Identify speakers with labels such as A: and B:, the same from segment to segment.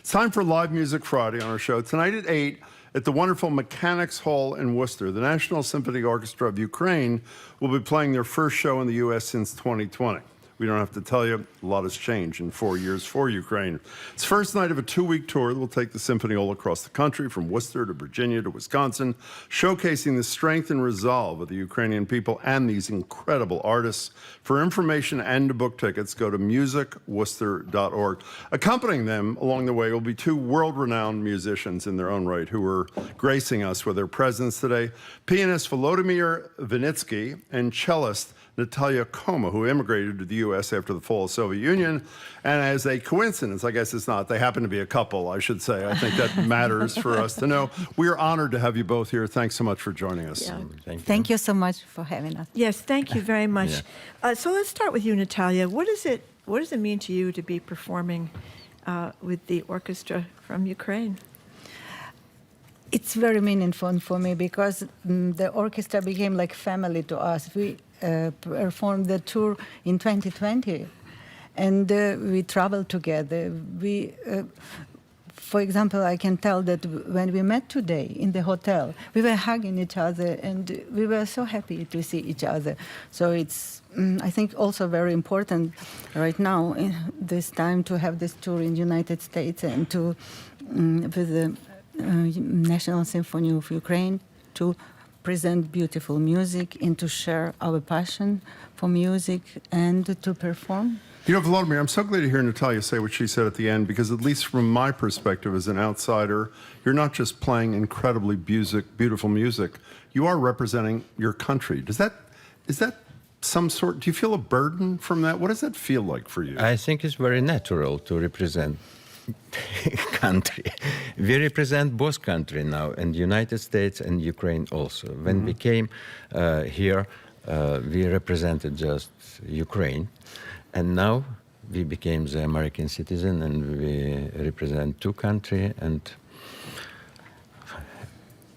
A: It's time for Live Music Friday on our show. Tonight at 8 at the wonderful Mechanics Hall in Worcester, the National Symphony Orchestra of Ukraine will be playing their first show in the U.S. since 2020. We don't have to tell you, a lot has changed in 4 years for Ukraine. It's first night of a 2-week tour that will take the symphony all across the country, from Worcester to Virginia to Wisconsin, showcasing the strength and resolve of the Ukrainian people and these incredible artists. For information and to book tickets, go to musicworcester.org. Accompanying them along the way will be 2 world-renowned musicians in their own right who are gracing us with their presence today. Pianist Volodymyr Vynnytsky and cellist Natalia, Khoma, who immigrated to the U.S. after the fall of the Soviet Union. And as a coincidence, I guess it's not, they happen to be a couple, I should say. I think that matters for us to know. We are honored to have you both here. Thanks so much for joining us.
B: Yeah.
C: Thank you so much for having us.
B: Yes, thank you very much. So let's start with you, Natalia. What does it mean to you to be performing with the orchestra from Ukraine?
C: It's very meaningful for me because the orchestra became like family to us. We performed the tour in 2020, and we traveled together. For example, I can tell that when we met today in the hotel, we were hugging each other, and we were so happy to see each other. So it's, I think, also very important right now in this time to have this tour in the United States and to with the National Symphony of Ukraine to present beautiful music and to share our passion for music and to perform.
A: You know, Volodymyr, I'm so glad to hear Natalia say what she said at the end, because at least from my perspective as an outsider, you're not just playing incredibly beautiful music, you are representing your country. Is that some sort, do you feel a burden from that? What does that feel like for you?
D: I think it's very natural to represent country. We represent both countries now, and the United States and Ukraine also. When we came here, we represented just Ukraine, and now we became the American citizen, and we represent 2 countries, and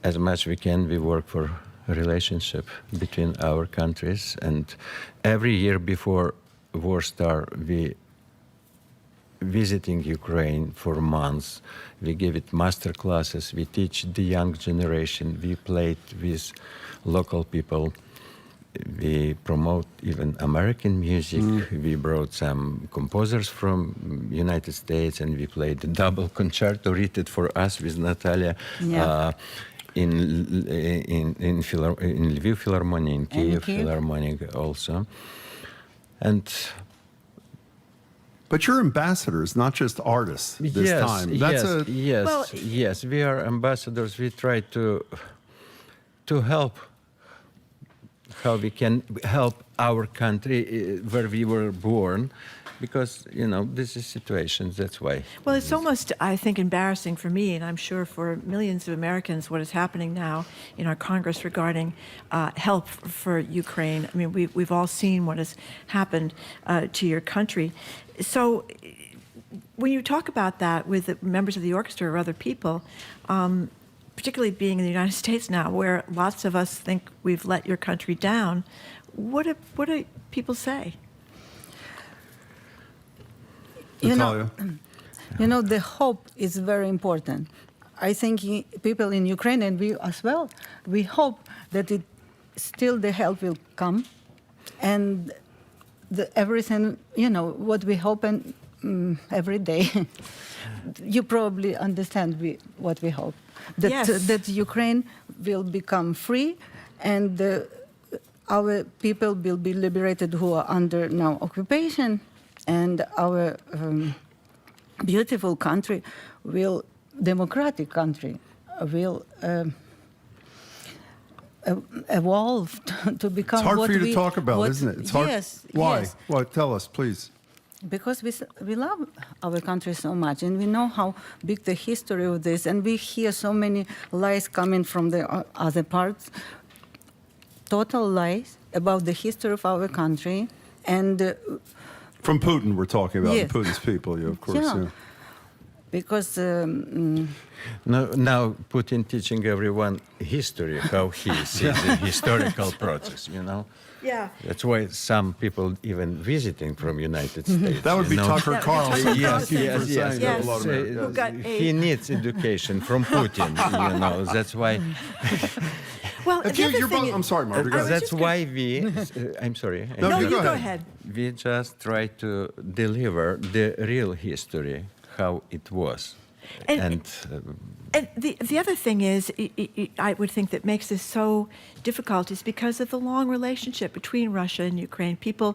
D: as much we can, we work for a relationship between our countries. And every year before war start, we visiting Ukraine for months. We give it master classes. We teach the young generation. We played with local people. We promote even American music. We brought some composers from United States, and we played the double concerto written for us with Natalia in Lviv Philharmonic, in Kiev Philharmonic also. And
A: but you're ambassadors, not just artists this time.
D: Yes, we are ambassadors. We try to help how we can help our country where we were born, because, you know, this is situations, that's why.
B: Well, it's almost, I think, embarrassing for me, and I'm sure for millions of Americans, what is happening now in our Congress regarding help for Ukraine. I mean, we've all seen what has happened to your country. So when you talk about that with the members of the orchestra or other people, particularly being in the United States now, where lots of us think we've let your country down, what do people say?
C: You know, the hope is very important. I think people in Ukraine, and we as well, we hope that still the help will come, and everything, you know, what we hope and every day. You probably understand what we hope. That Ukraine will become free, and our people will be liberated who are under now occupation, and our beautiful country democratic country will evolve to become.
A: It's hard for you to talk about, isn't it? It's hard.
C: Yes.
A: Why?
C: Yes.
A: Well, tell us, please.
C: Because we love our country so much, and we know how big the history of this, and we hear so many lies coming from the other parts, total lies about the history of our country, and
A: from Putin we're talking about,
C: yes.
A: Putin's people, of course.
C: Yeah. because
D: Now Putin teaching everyone history, how he sees the historical process, you know.
B: Yeah.
D: That's why some people even visiting from United States.
A: That would be
D: you know.
A: Tucker Carlson.
D: Yes,
A: Thank you for
D: yes,
A: saying
B: yes.
A: that, Volodymyr.
B: Who
A: Yes.
B: got
D: He needs education from Putin, you know. That's why.
B: Well,
A: If
B: the
A: you,
B: other
A: you're
B: thing
A: both,
B: is-
A: I'm sorry, Margaret.
B: I
A: Go
B: was
A: ahead.
D: That's
B: just
D: why we. I'm sorry.
A: No,
B: No,
A: you
B: you
A: go
B: go
A: ahead.
B: ahead.
D: We just try to deliver the real history, how it was,
B: And the other thing is, I would think that makes this so difficult is because of the long relationship between Russia and Ukraine. People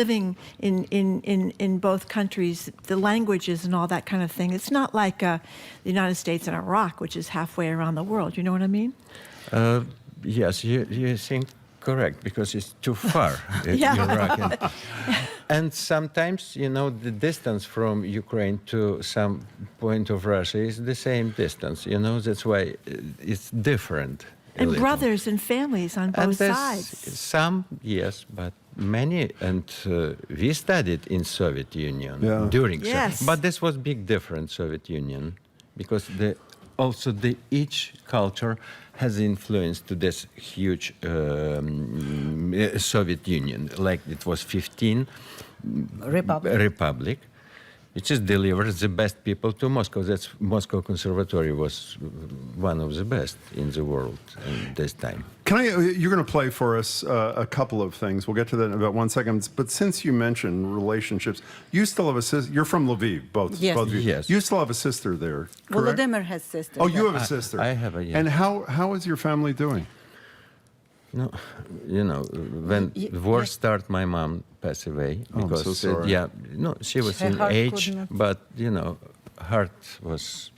B: living in both countries, the languages and all that kind of thing. It's not like the United States and Iraq, which is halfway around the world. You know what I mean?
D: Yes, you think correct because it's too far.
B: Yeah.
D: Iraq and sometimes, you know, the distance from Ukraine to some point of Russia is the same distance. You know, that's why it's different. a
B: And
D: little.
B: brothers and families on
D: And
B: both
D: there's
B: sides.
D: some, yes, but many, and we studied in Soviet Union
A: Yeah.
D: during.
B: Yes.
D: But this was big difference, Soviet Union, because also each culture has influence to this huge Soviet Union. Like it was 15 republic, which is delivered the best people to Moscow. That's Moscow Conservatory was one of the best in the world in this time.
A: You're going to play for us a couple of things. We'll get to that in about 1 second. But since you mentioned relationships, you still have a sister. You're from Lviv, both.
C: Yes.
A: Both of you.
D: Yes.
A: You still have a sister there, correct?
C: Volodymyr has sisters.
A: Oh, you have a sister.
D: I have a, yes.
A: And how is your family doing?
D: No, you know, when the war started, my mom passed away
A: Oh, I'm
D: because
A: so sorry.
D: she was
C: Her
D: in
C: heart
D: age,
C: could not-
D: but heart was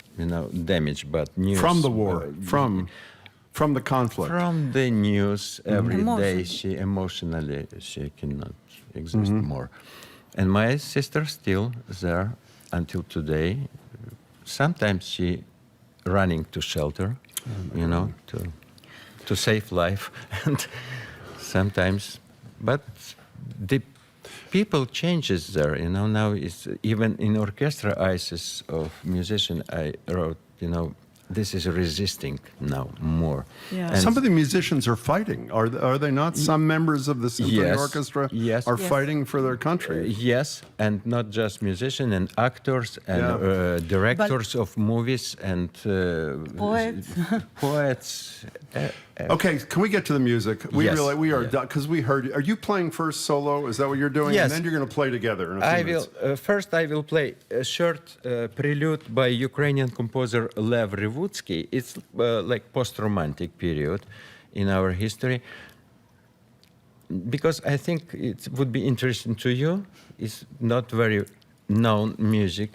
D: damaged. But news
A: From the war, from the conflict.
D: from the news every day,
C: Emotion.
D: she cannot exist more. And my sister still there until today. Sometimes she running to shelter, to save life, and sometimes, but the people changes there. Now it's even in orchestra ISIS of musician I wrote. This is resisting now more.
B: Yeah.
D: And
A: Some of the musicians are fighting. Are they not? Some members of the symphony
D: Yes.
A: orchestra
D: Yes.
A: are
B: Yes.
A: fighting for their country.
D: Yes, and not just musicians and actors and directors of movies and
C: Poets.
D: poets.
A: Okay, can we get to the music? We
D: Yes.
A: really are
D: Yeah.
A: done because we heard. Are you playing first solo? Is that what you're doing?
D: Yes.
A: And then you're going to play together in a few
D: I will
A: minutes.
D: first. I will play a short prelude by Ukrainian composer Lev Vynnytsky. It's like post-romantic period in our history. Because I think it would be interesting to you. It's not very known music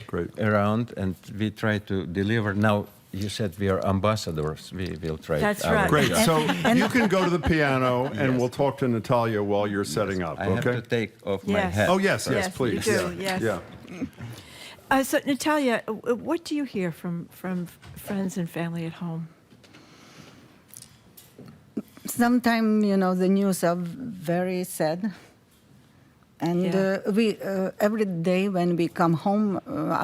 D: around, and we try to deliver now. You said we are ambassadors. We will try.
B: That's
D: our
B: right.
A: Great.
D: job.
A: So you can go to the piano, and we'll talk to Natalia while you're setting up.
D: I have
A: Okay.
D: to take off my
B: Yes.
D: hat.
A: Oh yes, yes,
B: Yes,
A: please.
B: you do,
A: Yeah.
B: yes.
A: Yeah.
B: So Natalia, what do you hear from friends and family at home?
C: Sometimes, the news are very sad. And
B: Yeah.
C: we every day when we come home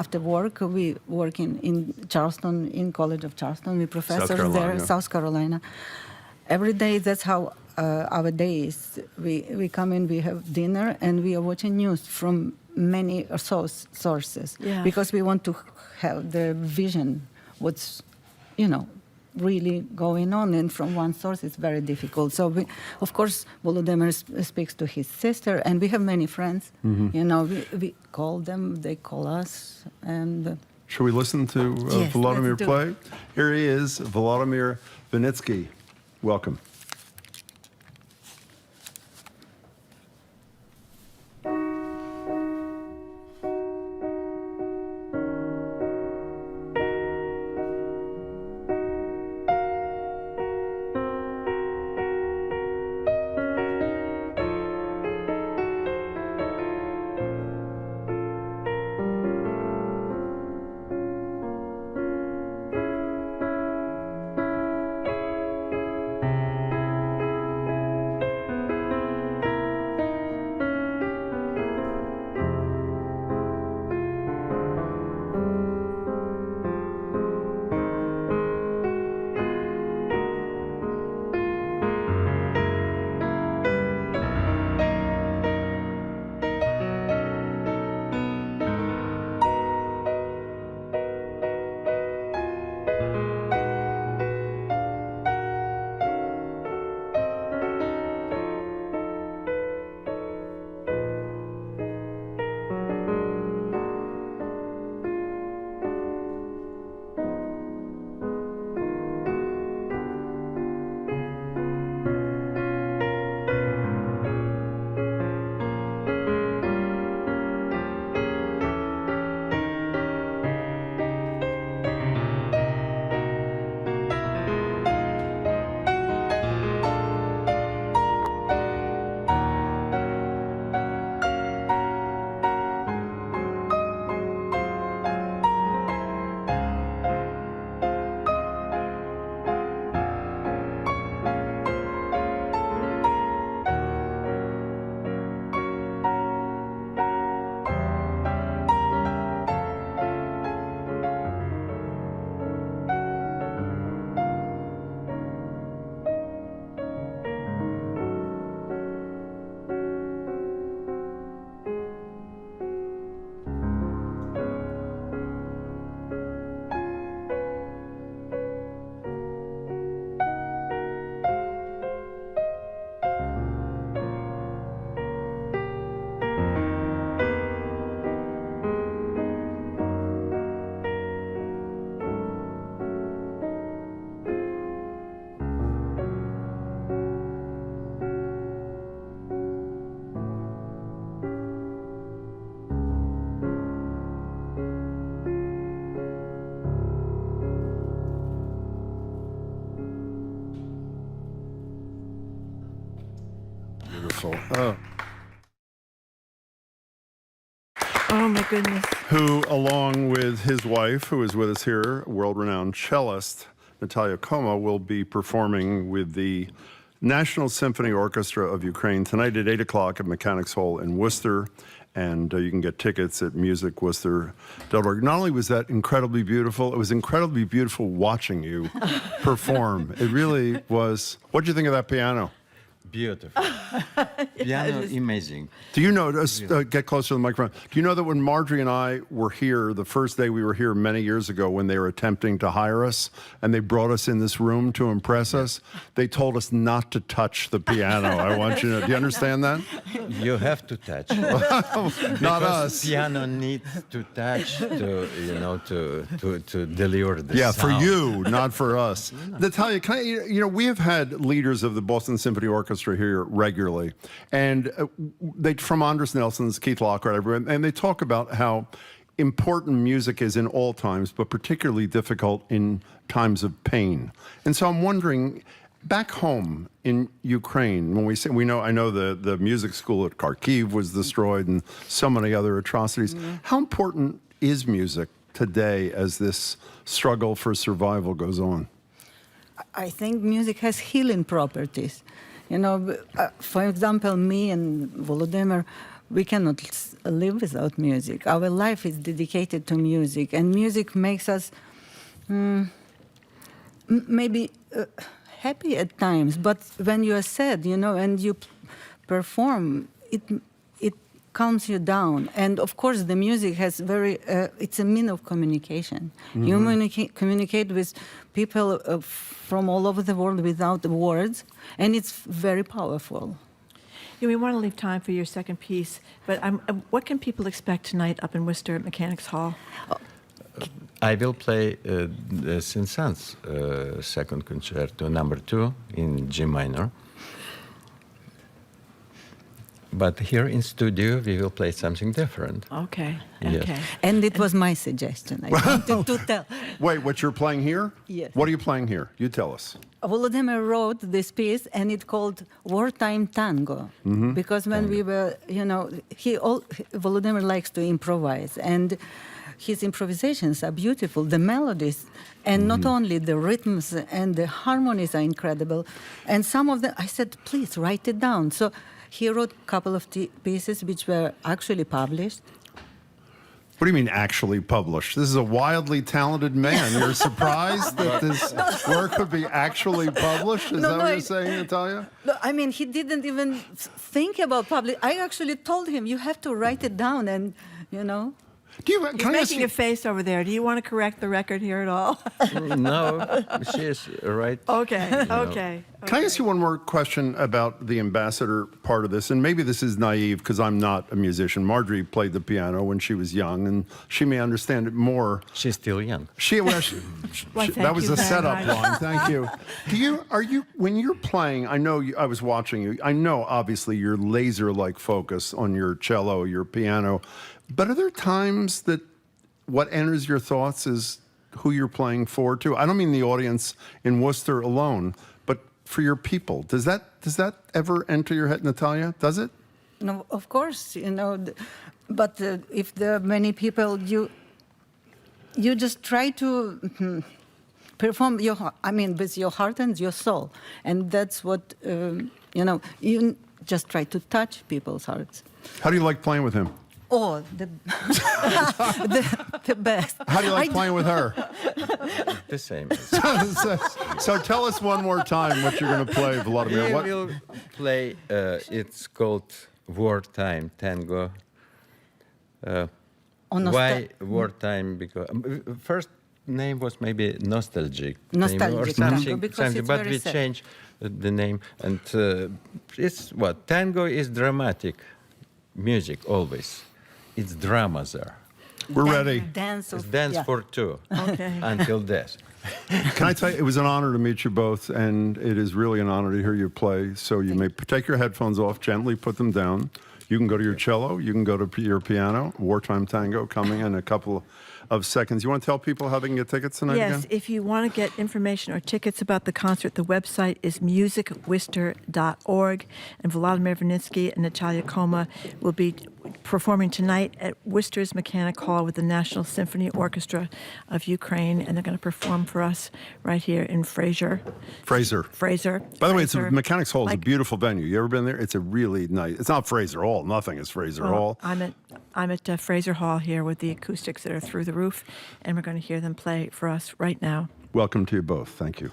C: after work, we work in Charleston, in College of Charleston. We professors
A: Carolina,
C: there,
A: yeah.
C: South Carolina. Every day, that's how our day is. We come in, we have dinner, and we are watching news from many sources.
B: Yeah.
C: Because we want to have the vision, what's, really going on, and from one source it's very difficult. So of course Volodymyr speaks to his sister, and we have many friends. We call them, they call us, and
A: Shall we listen to
C: Yes,
A: Volodymyr
C: let's do
A: play? Here he is, Volodymyr Vynnytsky. Welcome. wonderful.
B: Oh, my goodness.
A: Who, along with his wife, who is with us here, world-renowned cellist, Natalia Khoma, will be performing with the National Symphony Orchestra of Ukraine tonight at 8 o'clock at Mechanics Hall in Worcester. And you can get tickets at musicworcester.org. Not only was that incredibly beautiful, it was incredibly beautiful watching you perform. It really was. What did you think of that piano?
D: Beautiful. Piano, amazing.
A: Do you know, get closer to the microphone, do you know that when Marjorie and I were here, the first day we were here many years ago when they were attempting to hire us, and they brought us in this room to impress us, they told us not to touch the piano. I want you to know. Do you understand that?
D: You have to touch.
A: Not us.
D: Piano needs to touch to, you know, to deliver the
A: Yeah,
D: sound.
A: for you, not for us. Natalia, can I, you know, we have had leaders of the Boston Symphony Orchestra here regularly, and they, from Andres Nelson's, Keith Lockhart, everyone, and they talk about how important music is in all times, but particularly difficult in times of pain. And so I'm wondering, back home in Ukraine, when we say, I know the music school at Kharkiv was destroyed and so many other atrocities. How important is music today as this struggle for survival goes on?
C: I think music has healing properties. You know, for example, me and Volodymyr, we cannot live without music. Our life is dedicated to music, and music makes us maybe happy at times. But when you are sad, you know, and you perform, it calms you down. And of course, the music has it's a mean of communication. You communicate with people from all over the world without words, and it's very powerful.
B: Yeah, we want to leave time for your second piece, but what can people expect tonight up in Worcester at Mechanics Hall?
D: I will play the Saint-Saëns second concerto, number 2, in G minor. But here in studio, we will play something different.
B: Okay,
D: Yes.
B: okay.
C: And it was my suggestion. I wanted to tell.
A: Wait, what you're playing here?
C: Yes.
A: What are you playing here? You tell us.
C: Volodymyr wrote this piece, and it's called Wartime Tango. Because when we were, you know, Volodymyr likes to improvise, and his improvisations are beautiful, the melodies, and not only the rhythms and the harmonies are incredible. And some of them, I said, please write it down. So he wrote a couple of pieces which were actually published.
A: What do you mean actually published? This is a wildly talented man. You're surprised that this work would be actually published? Is that what you're saying, Natalia?
C: No, I mean, he didn't even think about public. I actually told him, you have to write it down, and, you know.
B: He's making a face over there. Do you want to correct the record here at all?
D: No, she is right.
B: Okay, okay.
A: Can I ask you one more question about the ambassador part of this? And maybe this is naive because I'm not a musician. Marjorie played the piano when she was young, and she may understand it more.
D: She's still young.
A: That was a setup line. Thank you. When you're playing, I was watching you. I know, obviously, you're laser-like focus on your cello, your piano. But are there times that what enters your thoughts is who you're playing for, too? I don't mean the audience in Worcester alone, but for your people. Does that ever enter your head, Natalia? Does it?
C: No, of course, you know. But if there are many people, you just try to perform with your heart and your soul, and that's what you just try to touch people's hearts.
A: How do you like playing with him?
C: Oh, the best.
A: How do you like playing with her?
D: The same.
A: So tell us one more time what you're going to play, Volodymyr.
D: We will play, it's called Wartime Tango. Why Wartime? Because first name was maybe Nostalgic or something,
C: because it's
D: but
C: very
D: we
C: sad.
D: changed the name. And it's what? Tango is dramatic music, always. It's drama there.
A: We're ready.
C: Dance
D: It's dance for two until death.
A: Can I tell you, it was an honor to meet you both, and it is really an honor to hear you play. So you may take your headphones off, gently put them down. You can go to your cello, you can go to your piano, Wartime Tango coming in a couple of seconds. You want to tell people how they can get tickets tonight
B: Yes,
A: again?
B: if you want to get information or tickets about the concert, the website is musicworcester.org. And Volodymyr Vynnytsky and Natalia Khoma will be performing tonight at Worcester's Mechanic Hall with the National Symphony Orchestra of Ukraine. And they're going to perform for us right here in Fraser.
A: Fraser. By the way, Mechanics Hall is a
B: Like-
A: beautiful venue. You ever been there? It's a really nice. It's not Fraser Hall. Nothing is Fraser Hall.
B: I'm at Fraser Hall here with the acoustics that are through the roof, and we're going to hear them play for us right now.
A: Welcome to you both. Thank you.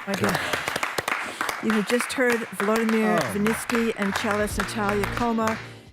B: Okay. You have just heard Volodymyr Vynnytsky and cellist Natalia Khoma